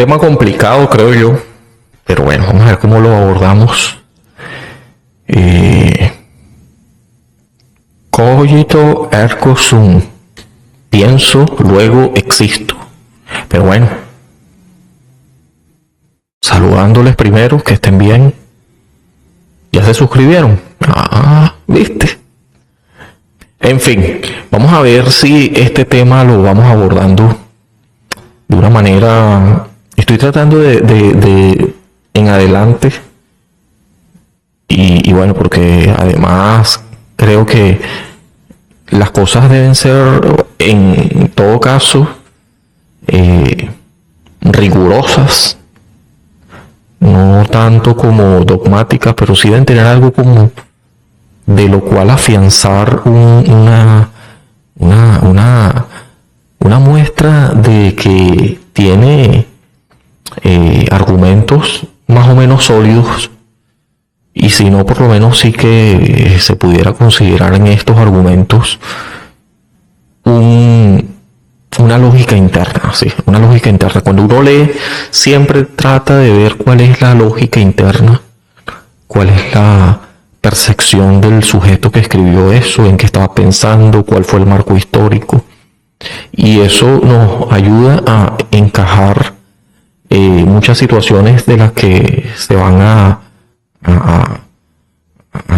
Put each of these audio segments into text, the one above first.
tema complicado, creo yo, pero bueno, vamos a ver cómo lo abordamos. Cogito ergo sum, pienso, luego existo. Pero bueno, saludándoles primero, que estén bien. ¿Ya se suscribieron? ¿Viste? En fin, vamos a ver si este tema lo vamos abordando de una manera. Estoy tratando de en adelante y bueno, porque además creo que las cosas deben ser en todo caso rigurosas, no tanto como dogmáticas, pero sí deben tener algo como de lo cual afianzar una muestra de que tiene argumentos más o menos sólidos, y si no, por lo menos sí que se pudiera considerar en estos argumentos una lógica interna, ¿sí? Una lógica interna. Cuando uno lee, siempre trata de ver cuál es la lógica interna, cuál es la percepción del sujeto que escribió eso, en qué estaba pensando, cuál fue el marco histórico. Y eso nos ayuda a encajar muchas situaciones de las que se van a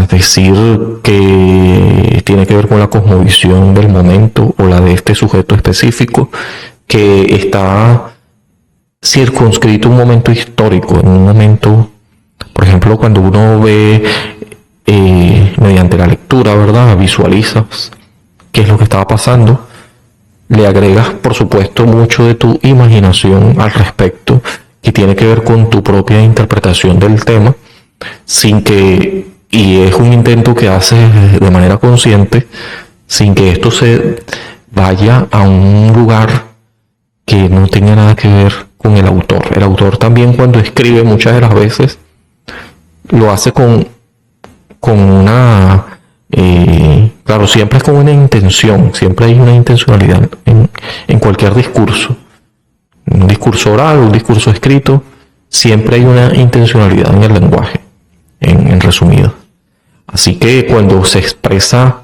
decir que tiene que ver con la cosmovisión del momento o la de este sujeto específico que está circunscrito a un momento histórico, en un momento, por ejemplo, cuando uno ve mediante la lectura, ¿verdad? Visualizas qué es lo que estaba pasando, le agregas, por supuesto, mucho de tu imaginación al respecto, que tiene que ver con tu propia interpretación del tema, sin que, y es un intento que haces de manera consciente, sin que esto se vaya a un lugar que no tenga nada que ver con el autor. El autor también, cuando escribe, muchas de las veces lo hace con una claro, siempre es con una intención, siempre hay una intencionalidad en cualquier discurso, un discurso oral, un discurso escrito, siempre hay una intencionalidad en el lenguaje, en resumido. Así que cuando se expresa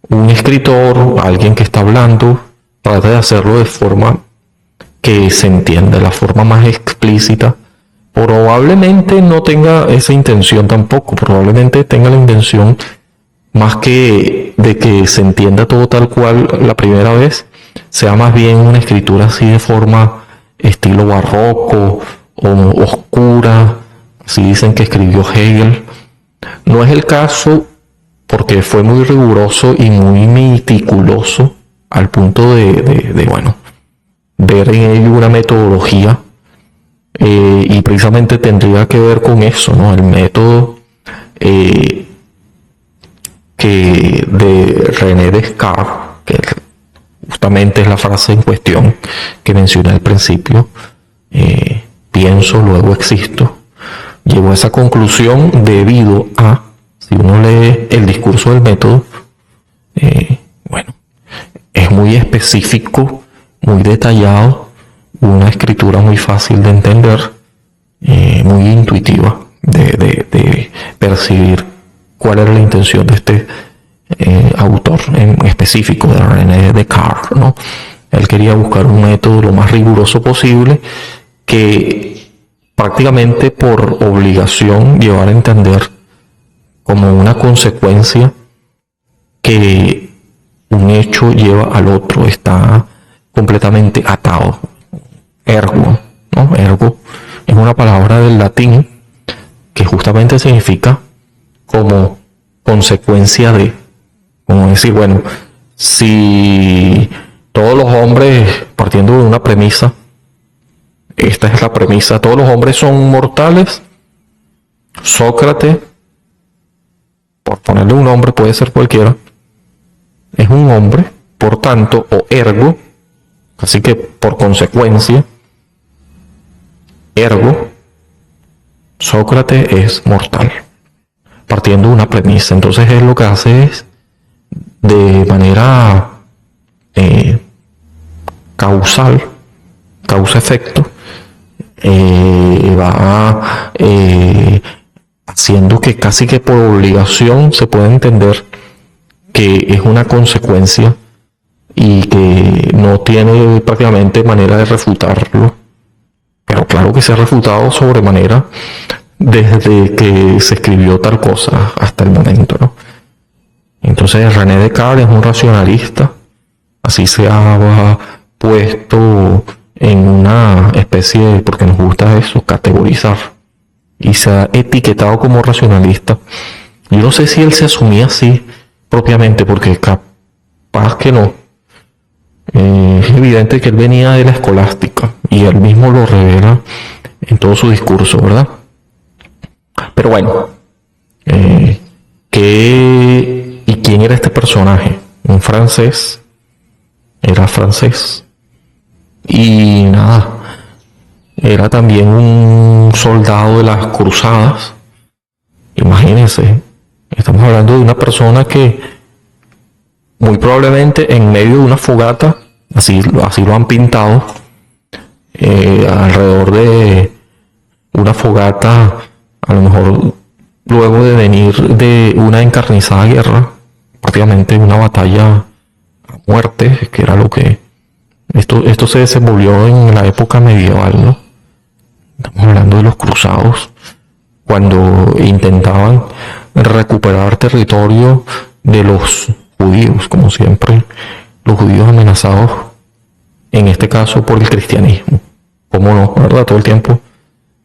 un escritor, alguien que está hablando, trata de hacerlo de forma que se entienda, la forma más explícita. Probablemente no tenga esa intención tampoco, probablemente tenga la intención más que de que se entienda todo tal cual la primera vez, sea más bien una escritura así de forma estilo barroco o oscura, así dicen que escribió Hegel. No es el caso porque fue muy riguroso y muy meticuloso al punto de bueno, ver en ello una metodología, y precisamente tendría que ver con eso, ¿no? El método que de René Descartes, que justamente es la frase en cuestión que mencioné al principio, pienso, luego existo, llegó a esa conclusión debido a, si uno lee el discurso del método, bueno, es muy específico, muy detallado, una escritura muy fácil de entender, muy intuitiva de percibir cuál era la intención de este autor en específico, de René Descartes, ¿no? Él quería buscar un método lo más riguroso posible que prácticamente por obligación llevar a entender como una consecuencia que un hecho lleva al otro, está completamente atado. Ergo, ¿no? Ergo es una palabra del latín que justamente significa como consecuencia de, como decir, bueno, si todos los hombres, partiendo de una premisa, esta es la premisa, todos los hombres son mortales, Sócrates, por ponerle un nombre, puede ser cualquiera, es un hombre, por tanto, o ergo, así que por consecuencia, ergo, Sócrates es mortal, partiendo de una premisa. Entonces él lo que hace es, de manera causal, causa-efecto, va haciendo que casi que por obligación se pueda entender que es una consecuencia y que no tiene prácticamente manera de refutarlo. Pero claro que se ha refutado sobremanera desde que se escribió tal cosa hasta el momento, ¿no? Entonces René Descartes es un racionalista, así se ha puesto en una especie de, porque nos gusta eso, categorizar, y se ha etiquetado como racionalista. Yo no sé si él se asumía así propiamente, porque capaz que no. Es evidente que él venía de la escolástica y él mismo lo revela en todo su discurso, ¿verdad? Pero bueno, ¿y quién era este personaje? Un francés, era francés, y nada, era también un soldado de las cruzadas. Imagínense, estamos hablando de una persona que muy probablemente en medio de una fogata, así lo han pintado, alrededor de una fogata, a lo mejor luego de venir de una encarnizada guerra, prácticamente una batalla a muerte, que era lo que esto se desenvolvió en la época medieval, ¿no? Estamos hablando de los cruzados, cuando intentaban recuperar territorio de los judíos, como siempre, los judíos amenazados, en este caso por el cristianismo. ¿Cómo no? ¿Verdad? Todo el tiempo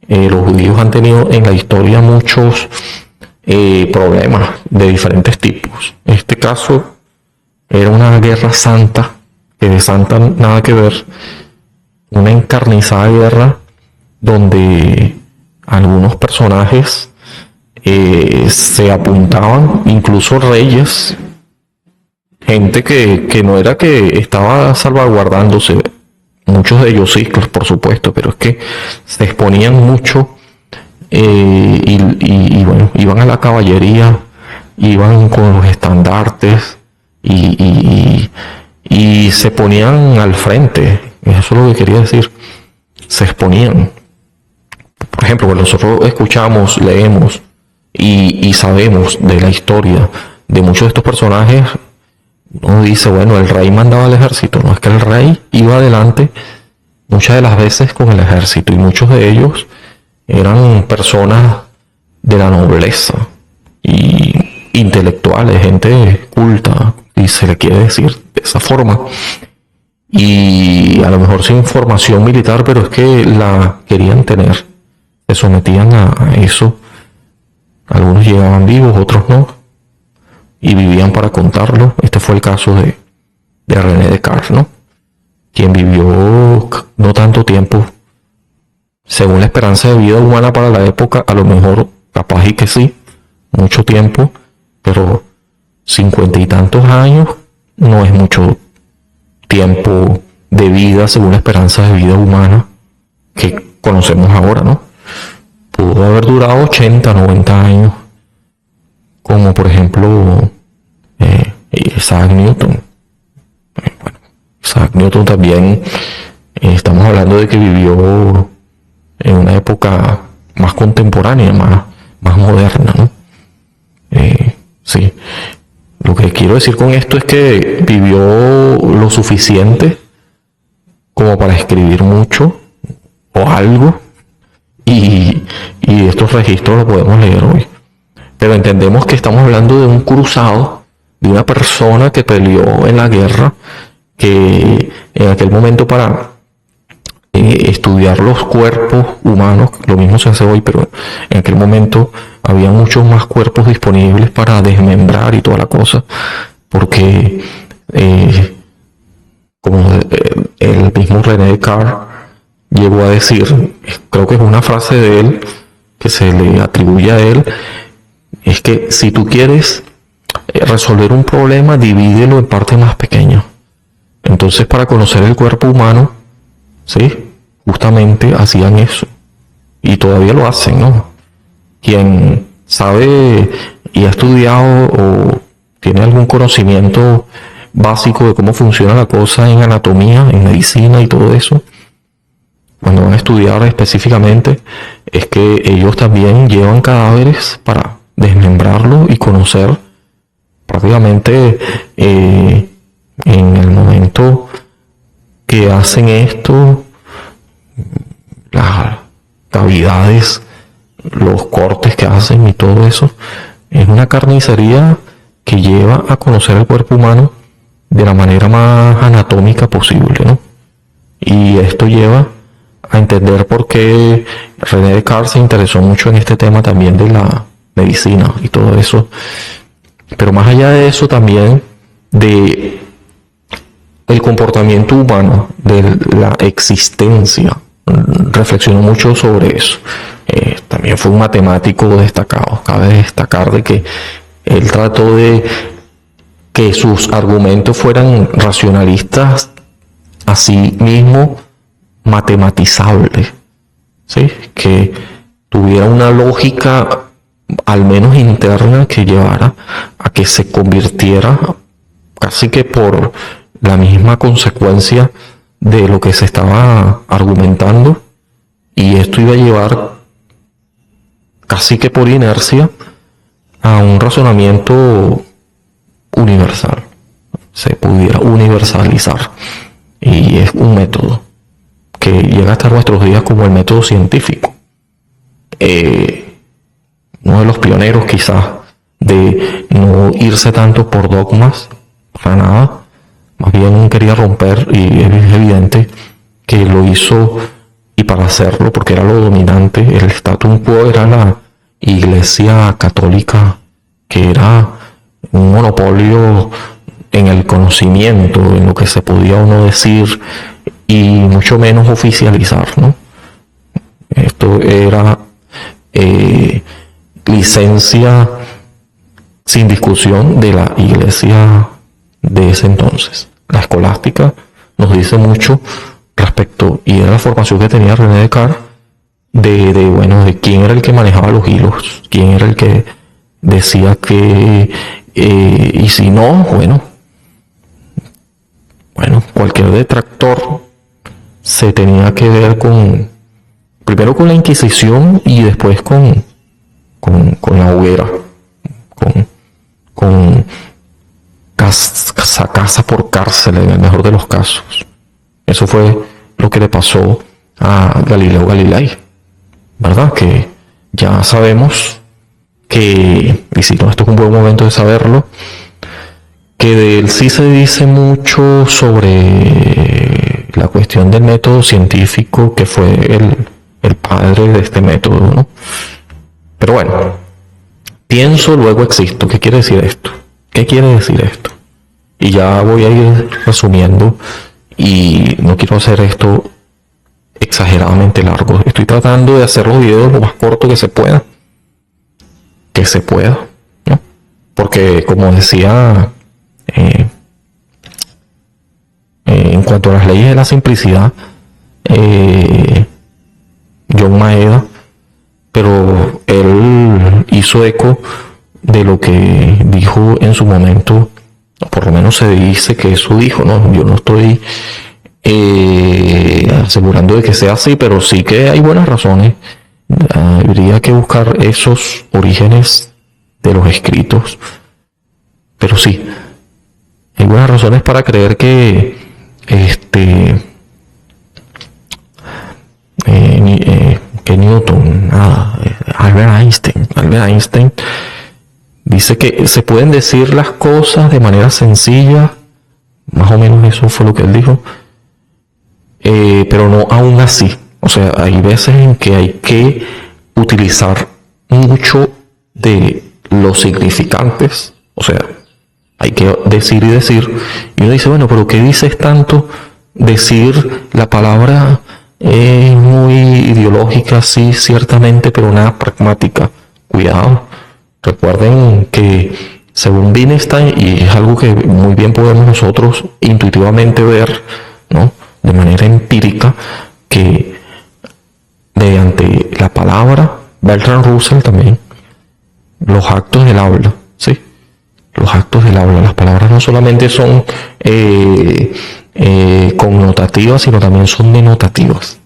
los judíos han tenido en la historia muchos problemas de diferentes tipos. En este caso era una guerra santa, que de santa nada que ver, una encarnizada guerra donde algunos personajes se apuntaban, incluso reyes, gente que no era que estaba salvaguardándose, muchos de ellos sí, por supuesto, pero es que se exponían mucho y bueno, iban a la caballería, iban con los estandartes y se ponían al frente. Eso es lo que quería decir, se exponían. Por ejemplo, cuando nosotros escuchamos, leemos y sabemos de la historia de muchos de estos personajes, uno dice, bueno, el rey mandaba al ejército. No, es que el rey iba adelante muchas de las veces con el ejército, y muchos de ellos eran personas de la nobleza y intelectuales, gente culta, y se le quiere decir de esa forma, y a lo mejor sin formación militar, pero es que la querían tener, se sometían a eso. Algunos llegaban vivos, otros no, y vivían para contarlo. Este fue el caso de René Descartes, ¿no? Quien vivió no tanto tiempo, según la esperanza de vida humana para la época, a lo mejor capaz y que sí, mucho tiempo, pero 50 y tantos años no es mucho tiempo de vida según la esperanza de vida humana que conocemos ahora, ¿no? Pudo haber durado 80, 90 años, como por ejemplo Isaac Newton. Bueno, Isaac Newton también, estamos hablando de que vivió en una época más contemporánea, más moderna, ¿no? Sí. Lo que quiero decir con esto es que vivió lo suficiente como para escribir mucho o algo, y estos registros los podemos leer hoy. Pero entendemos que estamos hablando de un cruzado, de una persona que peleó en la guerra, que en aquel momento para estudiar los cuerpos humanos, lo mismo se hace hoy, pero en aquel momento había muchos más cuerpos disponibles para desmembrar y toda la cosa, porque como el mismo René Descartes llegó a decir, creo que es una frase de él que se le atribuye a él, es que si tú quieres resolver un problema, divídelo en partes más pequeñas. Entonces, para conocer el cuerpo humano, ¿sí?, justamente hacían eso, y todavía lo hacen, ¿no? Quien sabe y ha estudiado o tiene algún conocimiento básico de cómo funciona la cosa en anatomía, en medicina y todo eso, cuando van a estudiar específicamente, es que ellos también llevan cadáveres para desmembrarlo y conocer prácticamente en el momento que hacen esto, las cavidades, los cortes que hacen y todo eso. Es una carnicería que lleva a conocer el cuerpo humano de la manera más anatómica posible, ¿no? Y esto lleva a entender por qué René Descartes se interesó mucho en este tema también de la medicina y todo eso. Pero más allá de eso también de el comportamiento humano, de la existencia, reflexionó mucho sobre eso. También fue un matemático destacado. Cabe destacar de que él trató de que sus argumentos fueran racionalistas, así mismo matematizables, ¿sí? Que tuviera una lógica al menos interna que llevara a que se convirtiera casi que por la misma consecuencia de lo que se estaba argumentando, y esto iba a llevar casi que por inercia a un razonamiento universal, se pudiera universalizar, y es un método que llega hasta nuestros días como el método científico. Uno de los pioneros quizás de no irse tanto por dogmas, para nada, más bien quería romper, y es evidente que lo hizo, y para hacerlo, porque era lo dominante, el status quo era la Iglesia Católica, que era un monopolio en el conocimiento, en lo que se podía o no decir, y mucho menos oficializar, ¿no? Esto era licencia sin discusión de la Iglesia de ese entonces. La escolástica nos dice mucho respecto, y era la formación que tenía René Descartes, de quién era el que manejaba los hilos, quién era el que decía que, y si no, cualquier detractor se tenía que ver primero con la Inquisición y después con la hoguera, con casa por cárcel, en el mejor de los casos. Eso fue lo que le pasó a Galileo Galilei, ¿verdad? Que ya sabemos que, y si no, esto es un buen momento de saberlo, que de él sí se dice mucho sobre la cuestión del método científico, que fue el padre de este método, ¿no? Pero bueno, pienso, luego existo. ¿Qué quiere decir esto? ¿Qué quiere decir esto? Y ya voy a ir resumiendo, y no quiero hacer esto exageradamente largo. Estoy tratando de hacer los videos lo más corto que se pueda. ¿No? Porque, como decía, en cuanto a las leyes de la simplicidad, John Maeda, pero él hizo eco de lo que dijo en su momento, por lo menos se dice que eso dijo, ¿no? Yo no estoy asegurando de que sea así, pero sí que hay buenas razones. Habría que buscar esos orígenes de los escritos, pero sí, hay buenas razones para creer que que Newton, Albert Einstein dice que se pueden decir las cosas de manera sencilla, más o menos eso fue lo que él dijo, pero no aún así. O sea, hay veces en que hay que utilizar mucho de los significantes, o sea, hay que decir y decir, y uno dice, bueno, pero ¿qué dices tanto? Decir la palabra es muy ideológica, sí, ciertamente, pero nada pragmática. Cuidado, recuerden que según Wittgenstein, y es algo que muy bien podemos nosotros intuitivamente ver, ¿no?, de manera empírica, que mediante la palabra, Bertrand Russell también, los actos del habla, ¿sí? Los actos del habla, las palabras no solamente son connotativas, sino también son denotativas.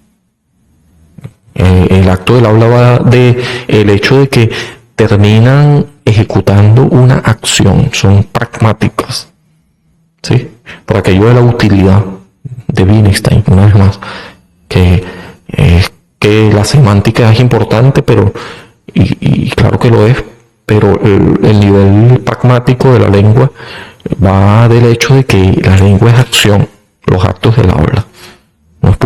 El acto del habla va de el hecho de que terminan ejecutando una acción, son pragmáticas, ¿sí? Por aquello de la utilidad de Wittgenstein, una vez más, que la semántica es importante, pero, y claro que lo es, pero el nivel pragmático de la lengua va del hecho de que la lengua es acción, los actos del habla, no es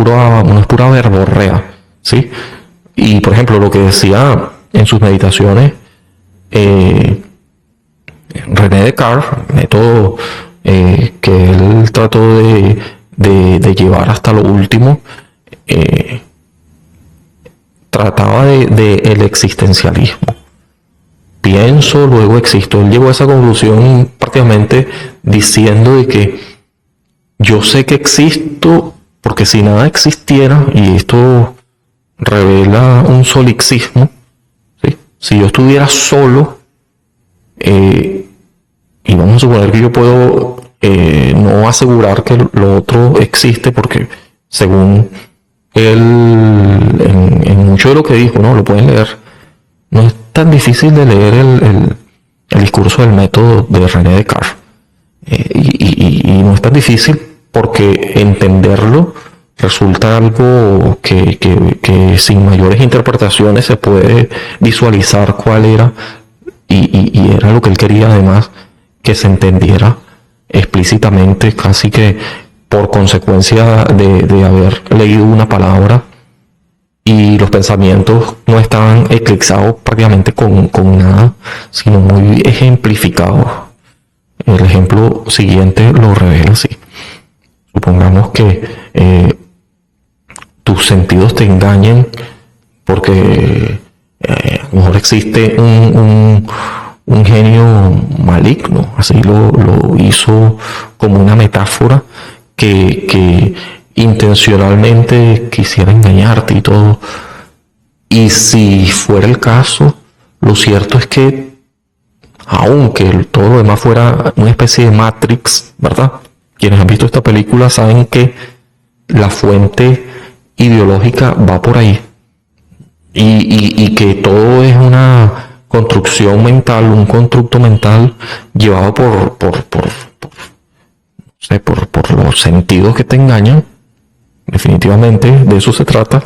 pura verborrea, ¿sí? Y por ejemplo, lo que decía en sus meditaciones René Descartes, el método que él trató de llevar hasta lo último, trataba de el existencialismo. Pienso, luego existo. Él llegó a esa conclusión prácticamente diciendo de que yo sé que existo porque si nada existiera, y esto revela un solipsismo, ¿sí? Si yo estuviera solo, y vamos a suponer que yo puedo no asegurar que lo otro existe, porque según él, en mucho de lo que dijo, ¿no? Lo pueden leer. No es tan difícil de leer el discurso del método de René Descartes. Y no es tan difícil porque entenderlo resulta algo que sin mayores interpretaciones se puede visualizar cuál era, y era lo que él quería, además, que se entendiera explícitamente, casi que por consecuencia de haber leído una palabra, y los pensamientos no estaban eclipsados prácticamente con nada, sino muy ejemplificados. El ejemplo siguiente lo revela así. Supongamos que tus sentidos te engañen porque a lo mejor existe un genio maligno, así lo hizo como una metáfora, que intencionalmente quisiera engañarte y todo. Y si fuera el caso, lo cierto es que, aunque todo lo demás fuera una especie de Matrix, ¿verdad? Quienes han visto esta película saben que la fuente ideológica va por ahí, y que todo es una construcción mental, un constructo mental llevado por los sentidos que te engañan. Definitivamente de eso se trata.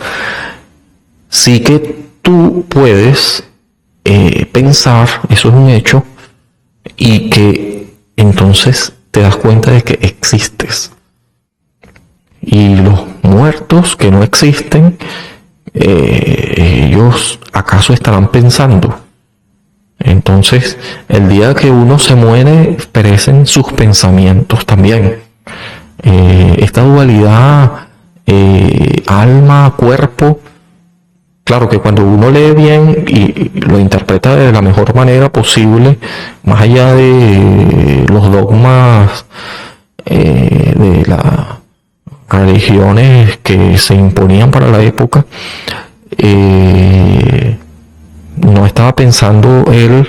Sí que tú puedes pensar, eso es un hecho, y que entonces te das cuenta de que existes. Y los muertos que no existen, ellos acaso estarán pensando. Entonces, el día que uno se muere, perecen sus pensamientos también. Esta dualidad alma, cuerpo, claro que cuando uno lee bien y lo interpreta de la mejor manera posible, más allá de los dogmas de las religiones que se imponían para la época, no estaba pensando él,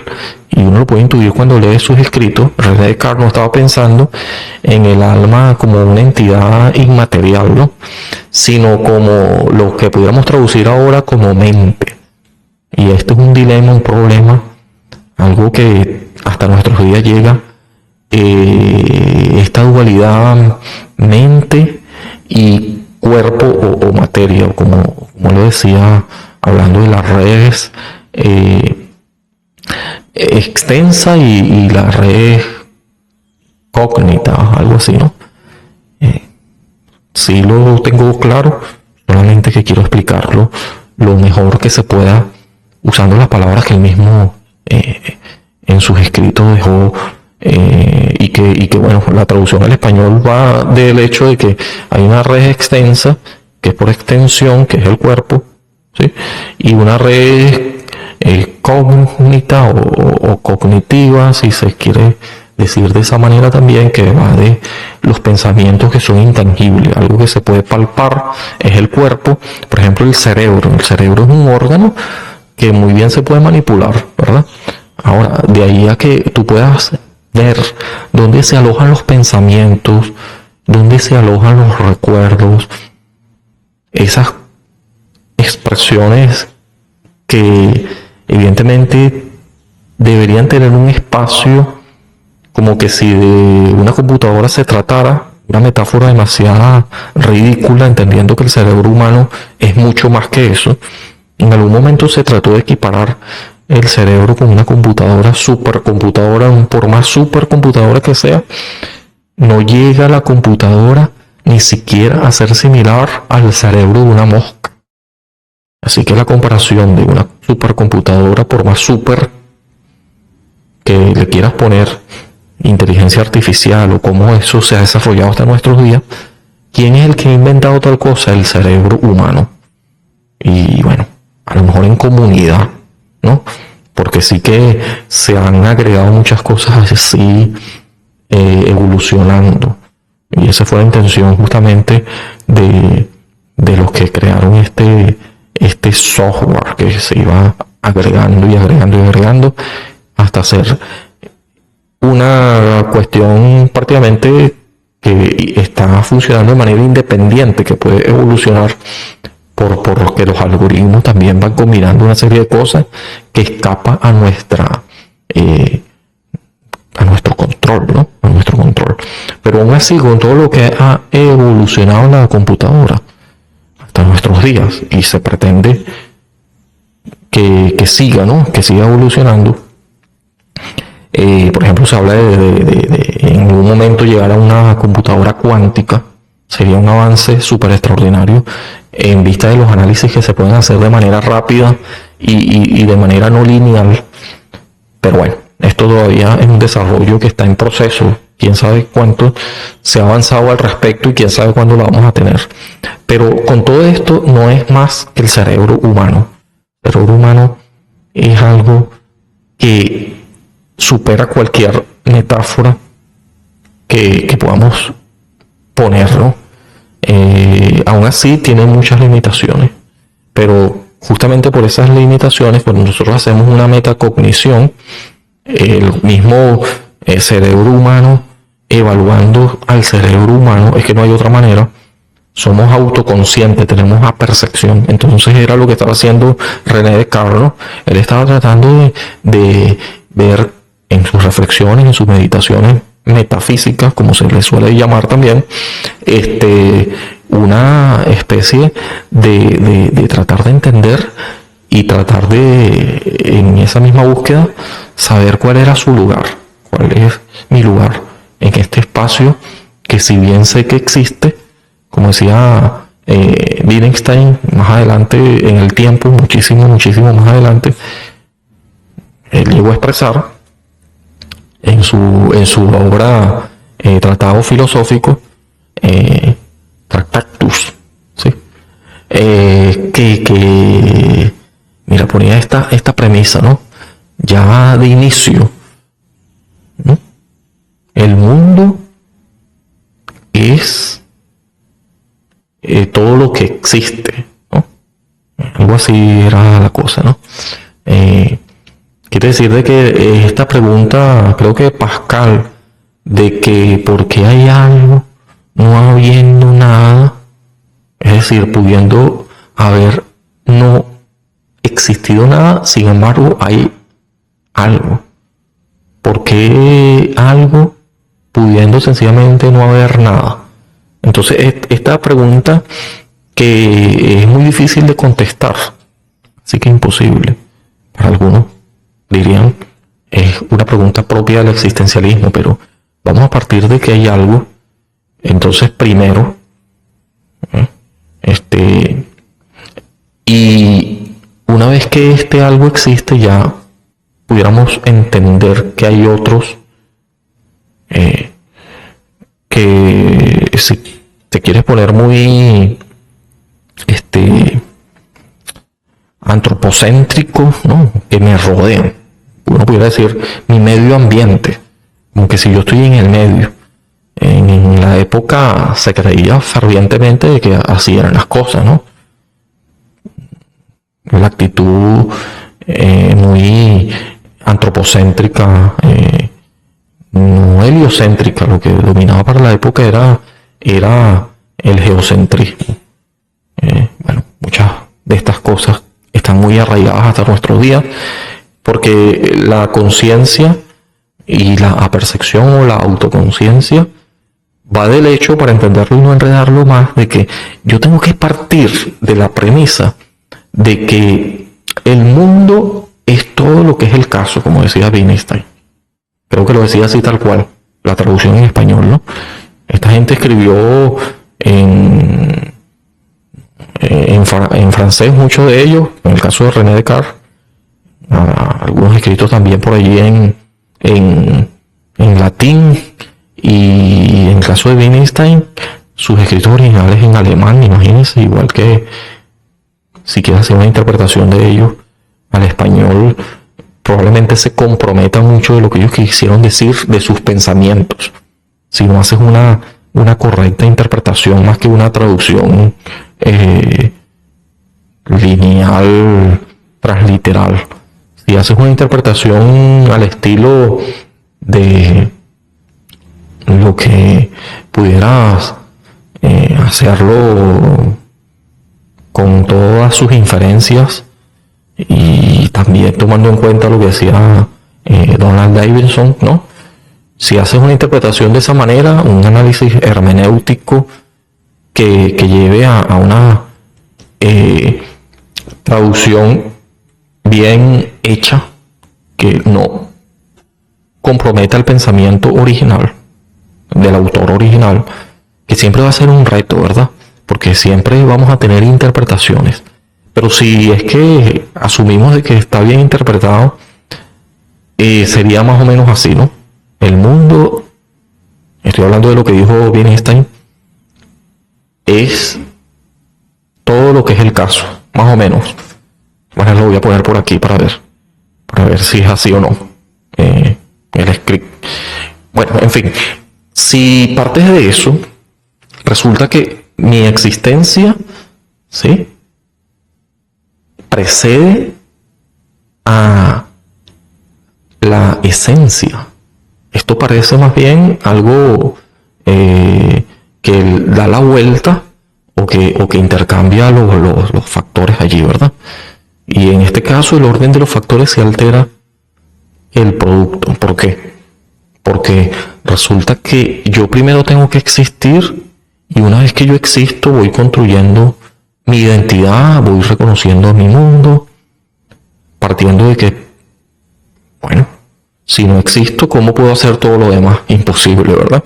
y uno lo puede intuir cuando lee sus escritos. René Descartes no estaba pensando en el alma como una entidad inmaterial, ¿no? Sino como lo que pudiéramos traducir ahora como mente. Y esto es un dilema, un problema, algo que hasta nuestros días llega, esta dualidad mente y cuerpo o materia, como lo decía, hablando de las redes extensa y la red cógnita, algo así, ¿no? Sí lo tengo claro, solamente que quiero explicarlo lo mejor que se pueda, usando las palabras que él mismo en sus escritos dejó, y que bueno, la traducción al español va del hecho de que hay una red extensa, que es por extensión, que es el cuerpo, ¿sí? Y una red cógnita o cognitiva, si se quiere decir de esa manera también, que va de los pensamientos que son intangibles, algo que se puede palpar es el cuerpo. Por ejemplo, el cerebro es un órgano que muy bien se puede manipular, ¿verdad? Ahora, de ahí a que tú puedas ver dónde se alojan los pensamientos, dónde se alojan los recuerdos, esas expresiones que evidentemente deberían tener un espacio, como que si de una computadora se tratara, una metáfora demasiado ridícula, entendiendo que el cerebro humano es mucho más que eso. En algún momento se trató de equiparar el cerebro con una computadora, supercomputadora, por más supercomputadora que sea, no llega la computadora ni siquiera a ser similar al cerebro de una mosca. Así que la comparación de una supercomputadora, por más super que le quieras poner, inteligencia artificial o cómo eso se ha desarrollado hasta nuestros días, ¿quién es el que ha inventado tal cosa? El cerebro humano. Y bueno, a lo mejor en comunidad, ¿no? Porque sí que se han agregado muchas cosas así, evolucionando. Y esa fue la intención justamente de los que crearon este software, que se iba agregando y agregando y agregando hasta ser una cuestión prácticamente que está funcionando de manera independiente, que puede evolucionar por lo que los algoritmos también van combinando una serie de cosas que escapa a nuestro control, ¿no? A nuestro control. Pero aún así, con todo lo que ha evolucionado la computadora hasta nuestros días, y se pretende que siga, ¿no? Que siga evolucionando. Por ejemplo, se habla de en algún momento llegar a una computadora cuántica. Sería un avance súper extraordinario en vista de los análisis que se pueden hacer de manera rápida y de manera no lineal. Pero bueno, esto todavía es un desarrollo que está en proceso. Quién sabe cuánto se ha avanzado al respecto y quién sabe cuándo lo vamos a tener. Pero con todo esto no es más que el cerebro humano. El cerebro humano es algo que supera cualquier metáfora que podamos poner, ¿no? Aún así tiene muchas limitaciones, pero justamente por esas limitaciones, cuando nosotros hacemos una metacognición, el mismo cerebro humano evaluando al cerebro humano, es que no hay otra manera, somos autoconscientes, tenemos apercepción. Entonces era lo que estaba haciendo René Descartes, ¿no? Él estaba tratando de ver en sus reflexiones, en sus meditaciones metafísicas, como se le suele llamar también, una especie de tratar de entender y tratar de, en esa misma búsqueda, saber cuál era su lugar, cuál es mi lugar en este espacio, que si bien sé que existe, como decía Wittgenstein más adelante en el tiempo, muchísimo más adelante, él llegó a expresar en su obra Tratado Filosófico, Tractatus, ¿sí? Mira, ponía esta premisa, ¿no? Ya de inicio, ¿no? El mundo es todo lo que existe, ¿no? Algo así era la cosa, ¿no? Quiere decir de que esta pregunta, creo que Pascal, de que por qué hay algo no habiendo nada, es decir, pudiendo haber no existido nada, sin embargo hay algo. ¿Por qué algo pudiendo sencillamente no haber nada? Entonces, esta pregunta que es muy difícil de contestar, así que imposible para algunos, dirían, es una pregunta propia del existencialismo, pero vamos a partir de que hay algo. Entonces, primero, y una vez que este algo existe, ya pudiéramos entender que hay otros que, si te quieres poner muy antropocéntrico, ¿no? Que me rodean. Uno pudiera decir mi medio ambiente, como que si yo estoy en el medio. En la época se creía fervientemente de que así eran las cosas, ¿no? La actitud muy antropocéntrica, no heliocéntrica, lo que dominaba para la época era el geocentrismo. Bueno, muchas de estas cosas están muy arraigadas hasta nuestros días, porque la conciencia y la apercepción o la autoconciencia va del hecho, para entenderlo y no enredarlo más, de que yo tengo que partir de la premisa de que el mundo es todo lo que es el caso, como decía Wittgenstein. Creo que lo decía así tal cual, la traducción en español, ¿no? Esta gente escribió en francés, muchos de ellos, en el caso de René Descartes, algunos escritos también por allí en latín, y en el caso de Wittgenstein, sus escritos originales en alemán, imagínense, igual que si quieres hacer una interpretación de ellos al español, probablemente se comprometa mucho de lo que ellos quisieron decir de sus pensamientos, si no haces una correcta interpretación más que una traducción lineal, transliteral. Si haces una interpretación al estilo de lo que pudieras hacerlo con todas sus inferencias, y también tomando en cuenta lo que decía Donald Davidson, ¿no? Si haces una interpretación de esa manera, un análisis hermenéutico que lleve a una traducción bien hecha, que no comprometa el pensamiento original del autor original, que siempre va a ser un reto, ¿verdad? Porque siempre vamos a tener interpretaciones. Pero si es que asumimos de que está bien interpretado, sería más o menos así, ¿no? El mundo, estoy hablando de lo que dijo Wittgenstein, es todo lo que es el caso, más o menos. Bueno, lo voy a poner por aquí para ver si es así o no. El script. Bueno, en fin, si partes de eso, resulta que mi existencia, ¿sí?, precede a la esencia. Esto parece más bien algo que da la vuelta o que intercambia los factores allí, ¿verdad? Y en este caso el orden de los factores se altera el producto. ¿Por qué? Porque resulta que yo primero tengo que existir, y una vez que yo existo voy construyendo mi identidad, voy reconociendo mi mundo, partiendo de que, bueno, si no existo, ¿cómo puedo hacer todo lo demás? Imposible, ¿verdad?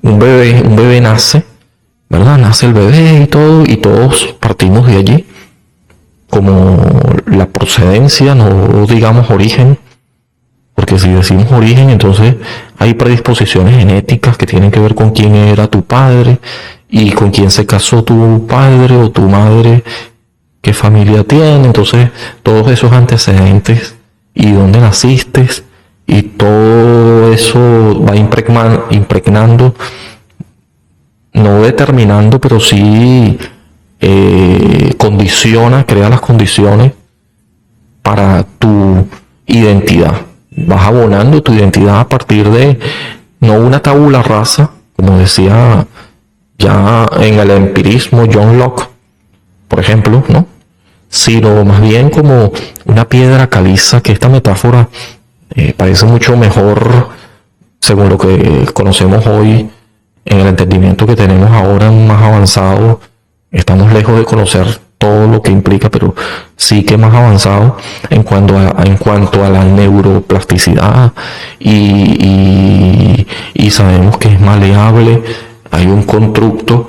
Un bebé nace, ¿verdad? Nace el bebé y todos partimos de allí. Como la procedencia, no digamos origen, porque si decimos origen, entonces hay predisposiciones genéticas que tienen que ver con quién era tu padre y con quién se casó tu padre o tu madre, qué familia tiene. Entonces todos esos antecedentes y dónde naciste, y todo eso va impregnando, no determinando, pero sí condiciona, crea las condiciones para tu identidad. Vas abonando tu identidad a partir de no una tabula rasa, como decía ya en el empirismo John Locke, por ejemplo, ¿no?, sino más bien como una piedra caliza, que esta metáfora parece mucho mejor según lo que conocemos hoy, en el entendimiento que tenemos ahora más avanzado. Estamos lejos de conocer todo lo que implica, pero sí que más avanzado en cuanto a la neuroplasticidad, y sabemos que es maleable. Hay un constructo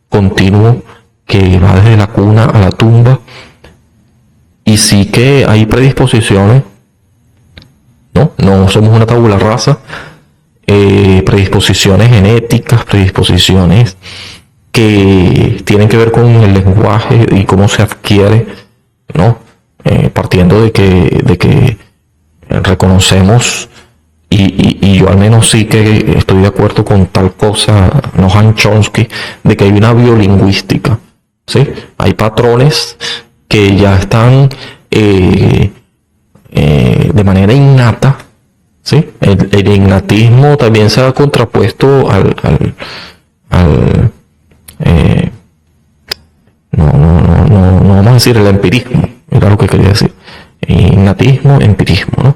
continuo que va desde la cuna a la tumba, y sí que hay predisposiciones, no somos una tabula rasa, predisposiciones genéticas, predisposiciones que tienen que ver con el lenguaje y cómo se adquiere, ¿no? Partiendo de que reconocemos, y yo al menos sí que estoy de acuerdo con tal cosa, Noam Chomsky, de que hay una biolingüística, ¿sí? Hay patrones que ya están de manera innata, ¿sí? El innatismo también se ha contrapuesto no vamos a decir el empirismo, era lo que quería decir, innatismo, empirismo, ¿no?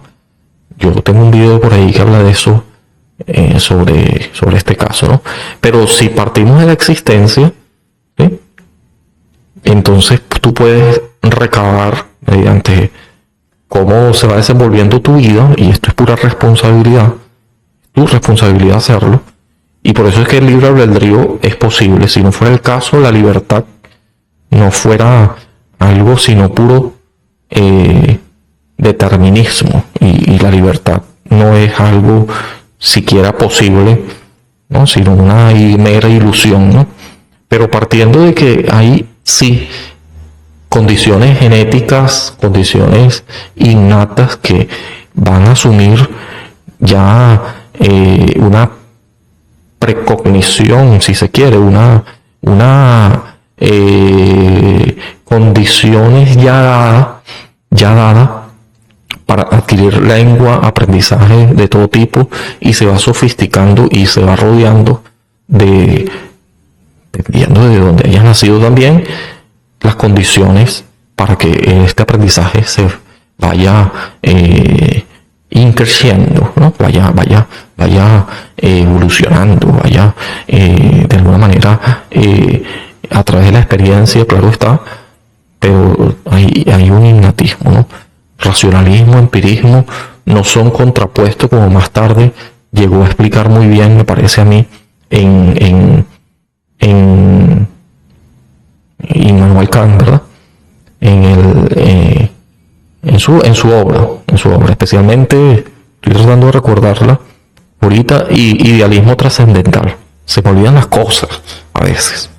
Yo tengo un video por ahí que habla de eso, sobre este caso, ¿no? Pero si partimos de la existencia, ¿sí? Entonces tú puedes recabar mediante cómo se va desenvolviendo tu vida, y esto es pura responsabilidad, tu responsabilidad hacerlo, y por eso es que el libre albedrío es posible. Si no fuera el caso, la libertad no fuera algo sino puro determinismo, y la libertad no es algo siquiera posible, ¿no? Sino una mera ilusión, ¿no? Pero partiendo de que hay sí condiciones genéticas, condiciones innatas que van a asumir ya una precognición, si se quiere, una condiciones ya dadas para adquirir lengua, aprendizaje de todo tipo, y se va sofisticando y se va rodeando dependiendo de donde hayas nacido también, las condiciones para que este aprendizaje se vaya increciendo, ¿no? vaya evolucionando, vaya de alguna manera a través de la experiencia, claro está, pero hay un innatismo, ¿no? Racionalismo, empirismo no son contrapuestos, como más tarde llegó a explicar muy bien, me parece a mí, en Immanuel Kant, ¿verdad? En su obra, especialmente estoy tratando de recordarla ahorita, idealismo trascendental. Se me olvidan las cosas a veces,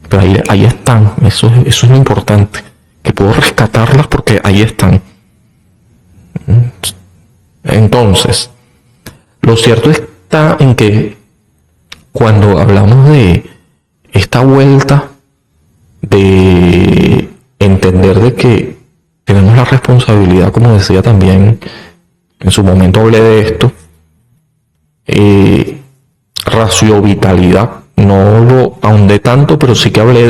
pero ahí están. Eso es lo importante, que puedo rescatarlas porque ahí están. Entonces, lo cierto está en que cuando hablamos de esta vuelta de entender de que tenemos la responsabilidad, como decía también, en su momento hablé de esto, raciovitalidad, no lo ahondé tanto, pero sí que hablé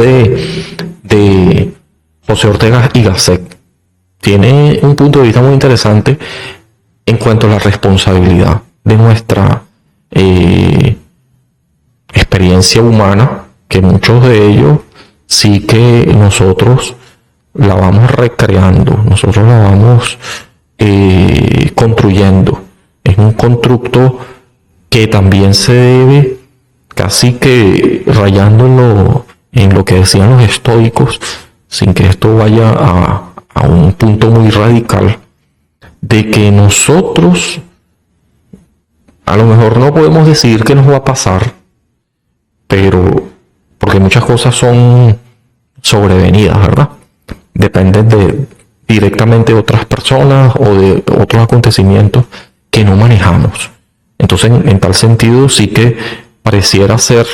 de José Ortega y Gasset. Tiene un punto de vista muy interesante en cuanto a la responsabilidad de nuestra experiencia humana, que muchos de ellos sí que nosotros la vamos recreando, nosotros la vamos construyendo. Es un constructo que también se debe, casi que rayando en lo que decían los estoicos, sin que esto vaya a un punto muy radical, de que nosotros a lo mejor no podemos decir qué nos va a pasar, pero porque muchas cosas son sobrevenidas, ¿verdad? Dependen directamente de otras personas o de otros acontecimientos que no manejamos. Entonces, en tal sentido, sí que pareciera ser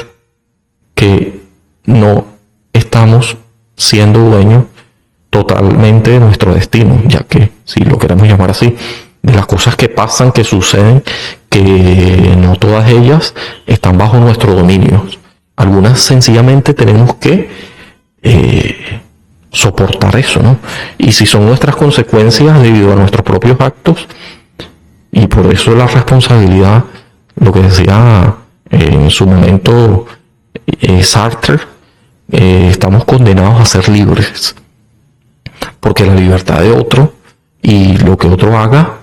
que no estamos siendo dueños totalmente de nuestro destino, ya que, si lo queremos llamar así, de las cosas que pasan, que suceden, que no todas ellas están bajo nuestro dominio. Algunas sencillamente tenemos que soportar eso, ¿no? Y si son nuestras consecuencias debido a nuestros propios actos, y por eso la responsabilidad, lo que decía en su momento Sartre, estamos condenados a ser libres, porque la libertad de otro y lo que otro haga,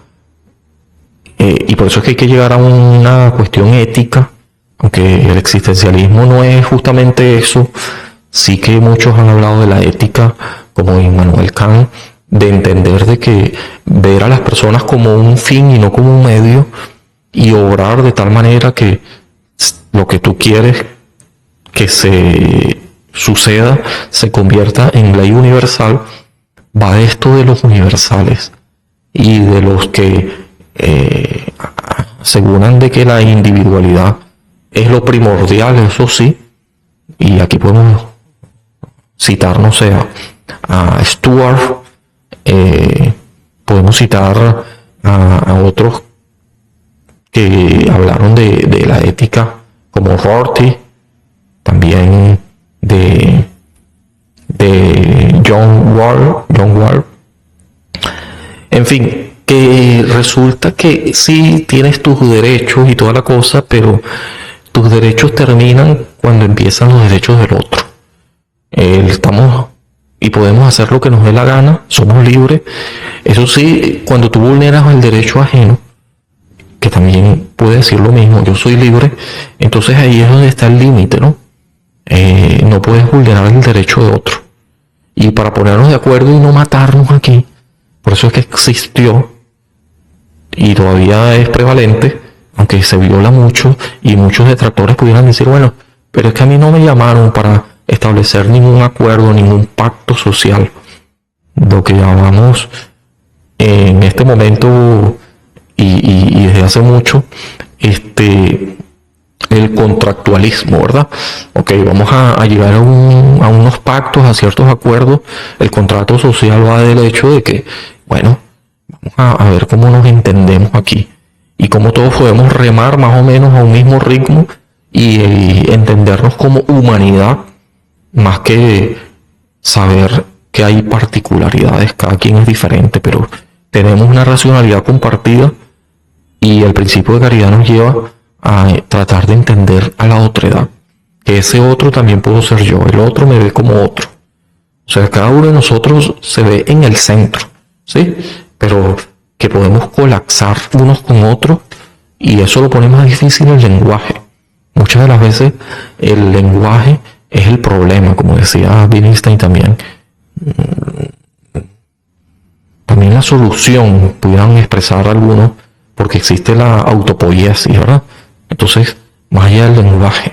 y por eso es que hay que llegar a una cuestión ética, aunque el existencialismo no es justamente eso. Sí que muchos han hablado de la ética, como Immanuel Kant, de entender de que ver a las personas como un fin y no como un medio, y obrar de tal manera que lo que tú quieres que se suceda se convierta en ley universal. Va de esto de los universales y de los que aseguran de que la individualidad es lo primordial, eso sí, y aquí podemos citar, no sé, a Stuart, podemos citar a otros que hablaron de la ética, como Rorty, también de de John Wall. En fin, que resulta que sí tienes tus derechos y toda la cosa, pero tus derechos terminan cuando empiezan los derechos del otro. Estamos y podemos hacer lo que nos dé la gana, somos libres. Eso sí, cuando tú vulneras el derecho ajeno, que también puede decir lo mismo, yo soy libre, entonces ahí es donde está el límite, ¿no? No puedes vulnerar el derecho de otro. Y para ponernos de acuerdo y no matarnos aquí, por eso es que existió y todavía es prevalente, aunque se viola mucho y muchos detractores pudieran decir, bueno, pero es que a mí no me llamaron para establecer ningún acuerdo, ningún pacto social. Lo que llamamos en este momento y desde hace mucho, el contractualismo, ¿verdad? Ok, vamos a llegar a unos pactos, a ciertos acuerdos. El contrato social va del hecho de que, bueno, vamos a ver cómo nos entendemos aquí y cómo todos podemos remar más o menos a un mismo ritmo y entendernos como humanidad, más que saber que hay particularidades, cada quien es diferente, pero tenemos una racionalidad compartida y el principio de caridad nos lleva a tratar de entender a la otredad, que ese otro también puedo ser yo, el otro me ve como otro, o sea, cada uno de nosotros se ve en el centro, ¿sí? Pero que podemos colapsar unos con otros y eso lo pone más difícil el lenguaje. Muchas de las veces el lenguaje es el problema, como decía Wittgenstein también. También la solución, pudieran expresar algunos, porque existe la autopoiesis, ¿verdad? Entonces, más allá del lenguaje,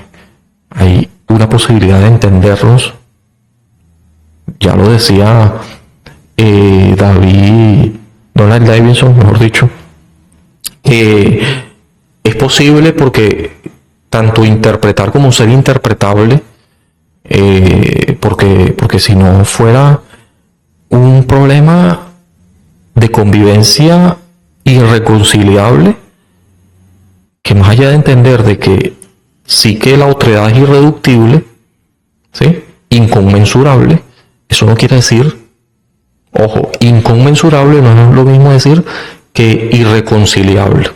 hay una posibilidad de entendernos. Ya lo decía Donald Davidson, mejor dicho, es posible porque tanto interpretar como ser interpretable, porque si no fuera un problema de convivencia irreconciliable, que más allá de entender de que sí que la otredad es irreductible, ¿sí? Inconmensurable, eso no quiere decir, ojo, inconmensurable no es lo mismo decir que irreconciliable,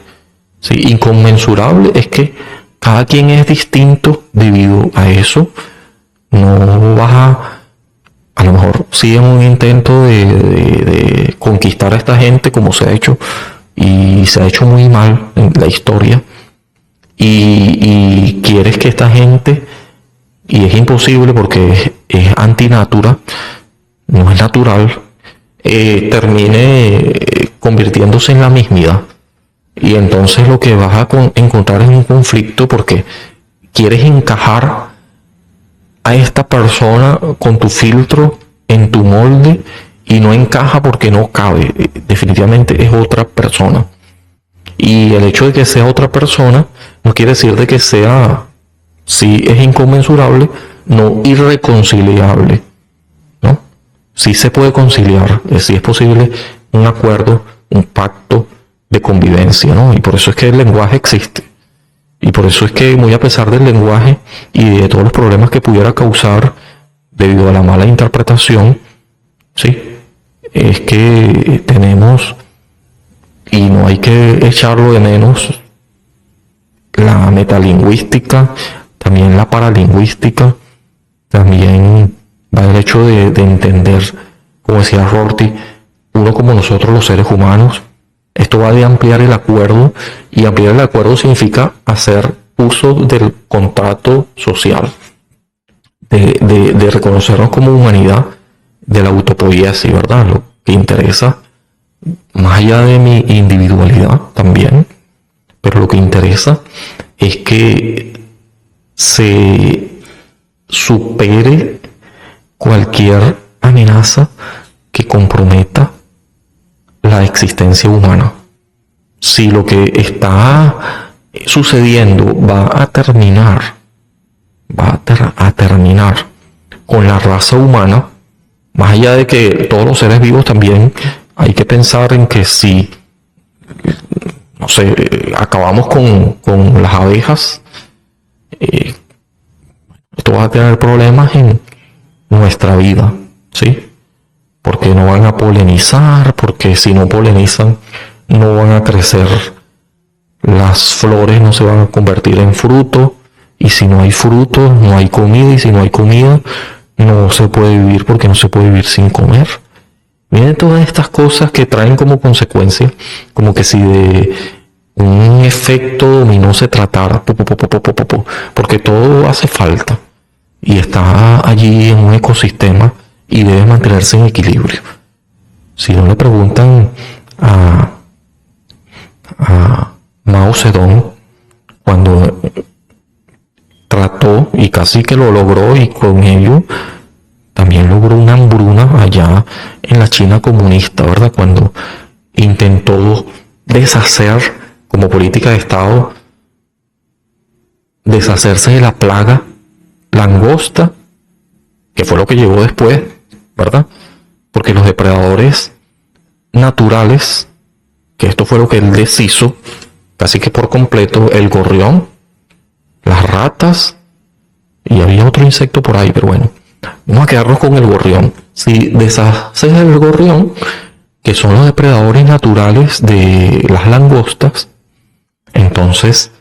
¿sí? Inconmensurable es que cada quien es distinto debido a eso. No vas a lo mejor sí en un intento de conquistar a esta gente como se ha hecho y se ha hecho muy mal en la historia y quieres que esta gente, y es imposible porque es antinatura, no es natural, termine convirtiéndose en la mismidad. Y entonces lo que vas a encontrar es un conflicto porque quieres encajar a esta persona con tu filtro en tu molde y no encaja porque no cabe. Definitivamente es otra persona. Y el hecho de que sea otra persona no quiere decir de que sea, si es inconmensurable, no irreconciliable, ¿no? Sí se puede conciliar, sí es posible un acuerdo, un pacto de convivencia, ¿no? Y por eso es que el lenguaje existe. Y por eso es que, muy a pesar del lenguaje y de todos los problemas que pudiera causar debido a la mala interpretación, ¿sí? Es que tenemos, y no hay que echarlo de menos, la metalingüística, también la paralingüística, también va el hecho de entender, como decía Rorty, uno como nosotros los seres humanos. Esto va de ampliar el acuerdo, y ampliar el acuerdo significa hacer uso del contrato social, de reconocernos como humanidad, de la autopoiesis, ¿verdad? Lo que interesa, más allá de mi individualidad también, pero lo que interesa es que se supere cualquier amenaza que comprometa la existencia humana. Si lo que está sucediendo va a terminar con la raza humana, más allá de que todos los seres vivos, también hay que pensar en que si, no sé, acabamos con las abejas, esto va a tener problemas en nuestra vida, ¿sí? Porque no van a polinizar, porque si no polinizan no van a crecer las flores, no se van a convertir en fruto, y si no hay fruto no hay comida, y si no hay comida no se puede vivir, porque no se puede vivir sin comer. Miren todas estas cosas que traen como consecuencia, como que si de un efecto dominó se tratara, porque todo hace falta y está allí en un ecosistema y debe mantenerse en equilibrio. Si no le preguntan a Mao Zedong, cuando trató y casi que lo logró, y con ello también logró una hambruna allá en la China comunista, ¿verdad? Cuando intentó deshacer, como política de Estado, deshacerse de la plaga langosta, que fue lo que llegó después, ¿verdad? Porque los depredadores naturales, que esto fue lo que él deshizo casi que por completo, el gorrión, las ratas, y había otro insecto por ahí, pero bueno, vamos a quedarnos con el gorrión. Si deshaces el gorrión, que son los depredadores naturales de las langostas, entonces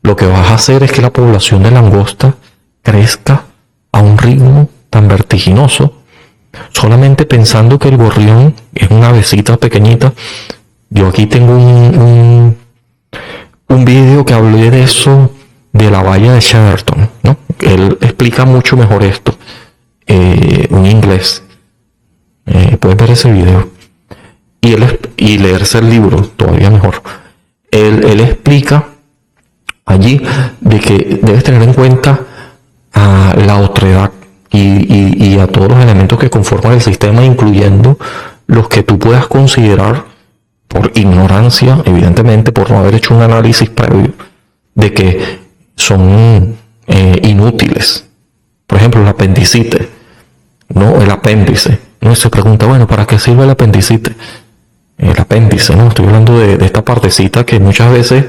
lo que vas a hacer es que la población de langosta crezca a un ritmo tan vertiginoso, solamente pensando que el gorrión es una avecita pequeñita. Yo aquí tengo un vídeo que hablé de eso, de la valla de Chesterton, ¿no? Él explica mucho mejor esto, un inglés. Puedes ver ese video y leerse el libro, todavía mejor. Él explica allí de que debes tener en cuenta a la otredad y a todos los elementos que conforman el sistema, incluyendo los que tú puedas considerar por ignorancia, evidentemente por no haber hecho un análisis previo, de que son inútiles. Por ejemplo, el apendicitis, ¿no? El apéndice. Uno se pregunta, bueno, ¿para qué sirve el apendicitis? El apéndice, ¿no? Estoy hablando de esta partecita que muchas veces,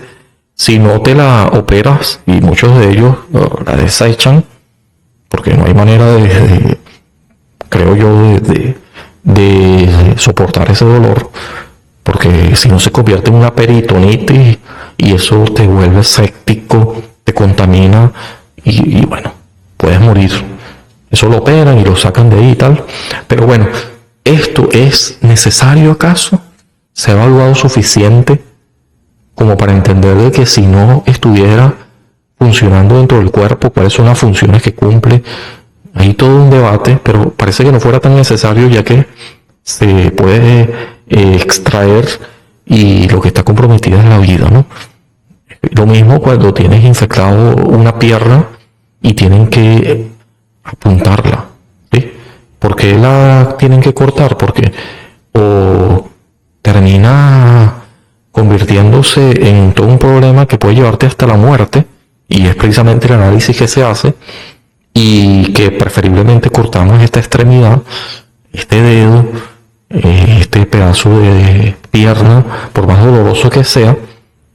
si no te la operas, y muchos de ellos la desechan, porque no hay manera creo yo, de soportar ese dolor, porque si no se convierte en una peritonitis y eso te vuelve séptico, te contamina y bueno, puedes morir. Eso lo operan y lo sacan de ahí y tal. Pero bueno, ¿esto es necesario acaso? ¿Se ha evaluado suficiente como para entender de que si no estuviera funcionando dentro del cuerpo, cuáles son las funciones que cumple? Hay todo un debate, pero parece que no fuera tan necesario, ya que se puede extraer y lo que está comprometido es la vida, ¿no? Lo mismo cuando tienes infectado una pierna y tienen que apuntarla, ¿sí? ¿Por qué la tienen que cortar? Porque o termina convirtiéndose en todo un problema que puede llevarte hasta la muerte, y es precisamente el análisis que se hace, y que preferiblemente cortamos esta extremidad, este dedo, este pedazo de pierna, por más doloroso que sea,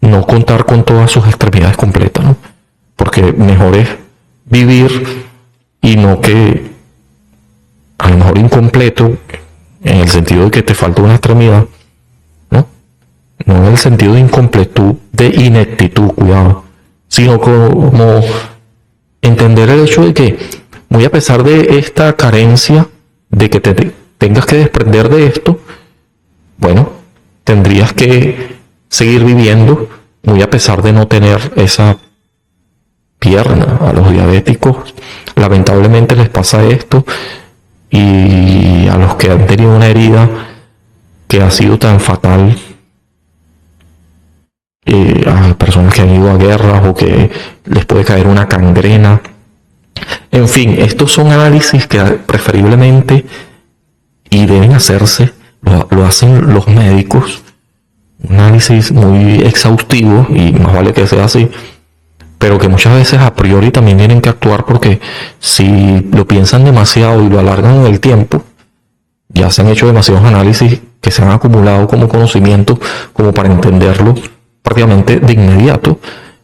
no contar con todas sus extremidades completas, ¿no? Porque mejor es vivir y no que, a lo mejor incompleto, en el sentido de que te falta una extremidad, ¿no? No en el sentido de incompletud, de ineptitud, cuidado, sino como entender el hecho de que, muy a pesar de esta carencia, de que te tengas que desprender de esto, bueno, tendrías que seguir viviendo, muy a pesar de no tener esa pierna. A los diabéticos lamentablemente les pasa esto, y a los que han tenido una herida que ha sido tan fatal, a personas que han ido a guerras o que les puede caer una gangrena. En fin, estos son análisis que preferiblemente y deben hacerse, lo hacen los médicos, un análisis muy exhaustivo, y más vale que sea así, pero que muchas veces a priori también tienen que actuar, porque si lo piensan demasiado y lo alargan en el tiempo, ya se han hecho demasiados análisis que se han acumulado como conocimiento como para entenderlo prácticamente de inmediato,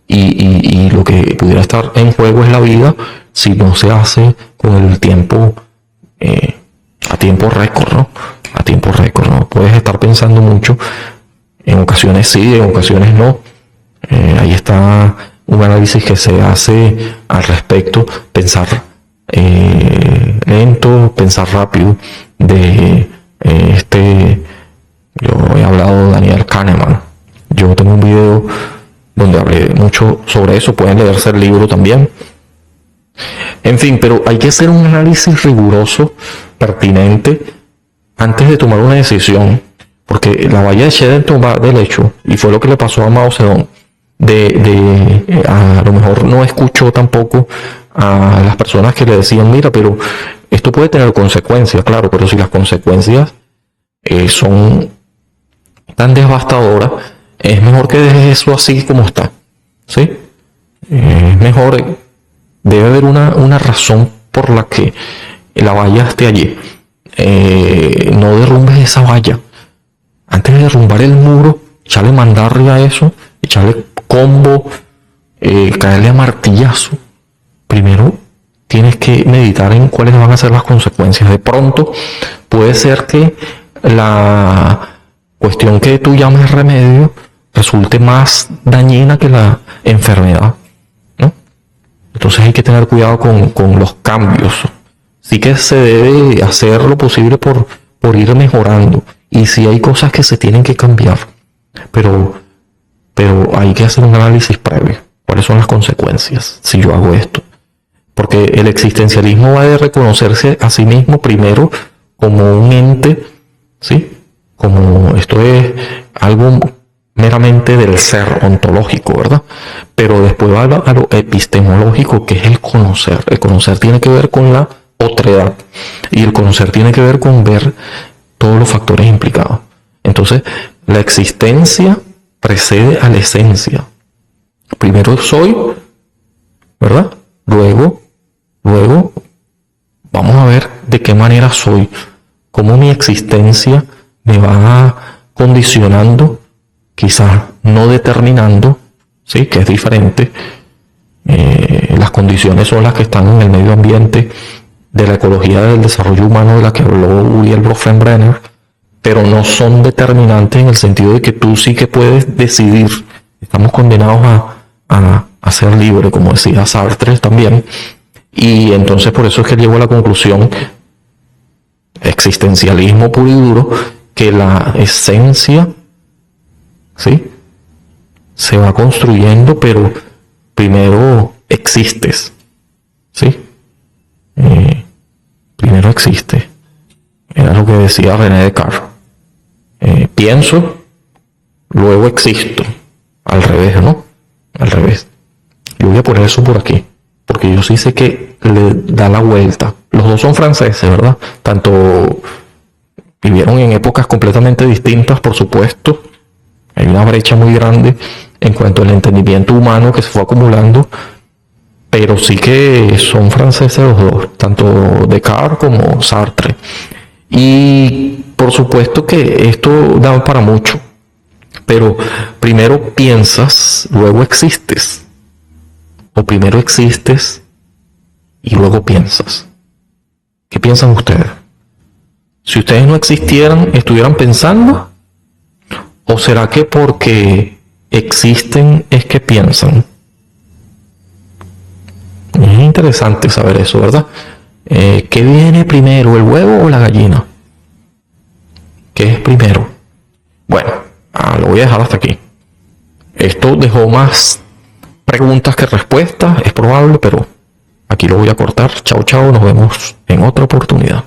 y lo que pudiera estar en juego es la vida si no se hace con el tiempo a tiempo récord, ¿no? A tiempo récord, ¿no? Puedes estar pensando mucho, en ocasiones sí, en ocasiones no. Ahí está un análisis que se hace al respecto, pensar lento, pensar rápido, de yo he hablado de Daniel Kahneman. Yo tengo un video donde hablé mucho sobre eso, pueden leerse el libro también. En fin, pero hay que hacer un análisis riguroso, pertinente, antes de tomar una decisión, porque la valla de Schrödinger toma del hecho, y fue lo que le pasó a Mao Zedong, a lo mejor no escuchó tampoco a las personas que le decían, mira, pero esto puede tener consecuencias, claro, pero si las consecuencias son tan devastadoras, es mejor que dejes eso así como está, ¿sí? Es mejor, debe haber una razón por la que la valla esté allí. No derrumbes esa valla. Antes de derrumbar el muro, echarle mandarle a eso, echarle combo, caerle a martillazo. Primero tienes que meditar en cuáles van a ser las consecuencias. De pronto puede ser que la cuestión que tú llames remedio resulte más dañina que la enfermedad, ¿no? Entonces hay que tener cuidado con los cambios. Sí que se debe hacer lo posible por ir mejorando. Y sí hay cosas que se tienen que cambiar. Pero hay que hacer un análisis previo. ¿Cuáles son las consecuencias si yo hago esto? Porque el existencialismo va de reconocerse a sí mismo primero como un ente, ¿sí? Como esto es algo meramente del ser ontológico, ¿verdad? Pero después va a lo epistemológico, que es el conocer. El conocer tiene que ver con la otredad. Y el conocer tiene que ver con ver todos los factores implicados. Entonces, la existencia precede a la esencia. Primero soy, ¿verdad? Luego, vamos a ver de qué manera soy, cómo mi existencia me va condicionando, quizás no determinando, ¿sí? Que es diferente. Las condiciones son las que están en el medio ambiente, de la ecología del desarrollo humano de la que habló Uriel Bronfenbrenner, pero no son determinantes en el sentido de que tú sí que puedes decidir. Estamos condenados a ser libres, como decía Sartre también, y entonces por eso es que llego a la conclusión, existencialismo puro y duro, que la esencia, ¿sí?, se va construyendo, pero primero existes, ¿sí? Primero existe. Era lo que decía René Descartes. Pienso, luego existo. Al revés, ¿no? Al revés. Yo voy a poner eso por aquí, porque yo sí sé que le da la vuelta. Los dos son franceses, ¿verdad? Tanto vivieron en épocas completamente distintas, por supuesto. Hay una brecha muy grande en cuanto al entendimiento humano que se fue acumulando, pero sí que son franceses los dos, tanto Descartes como Sartre. Y por supuesto que esto da para mucho, pero primero piensas, luego existes, o primero existes y luego piensas. ¿Qué piensan ustedes? Si ustedes no existieran, ¿estuvieran pensando? ¿O será que porque existen es que piensan? Es interesante saber eso, ¿verdad? ¿Qué viene primero, el huevo o la gallina? ¿Qué es primero? Bueno, lo voy a dejar hasta aquí. Esto dejó más preguntas que respuestas, es probable, pero aquí lo voy a cortar. Chao, chao, nos vemos en otra oportunidad.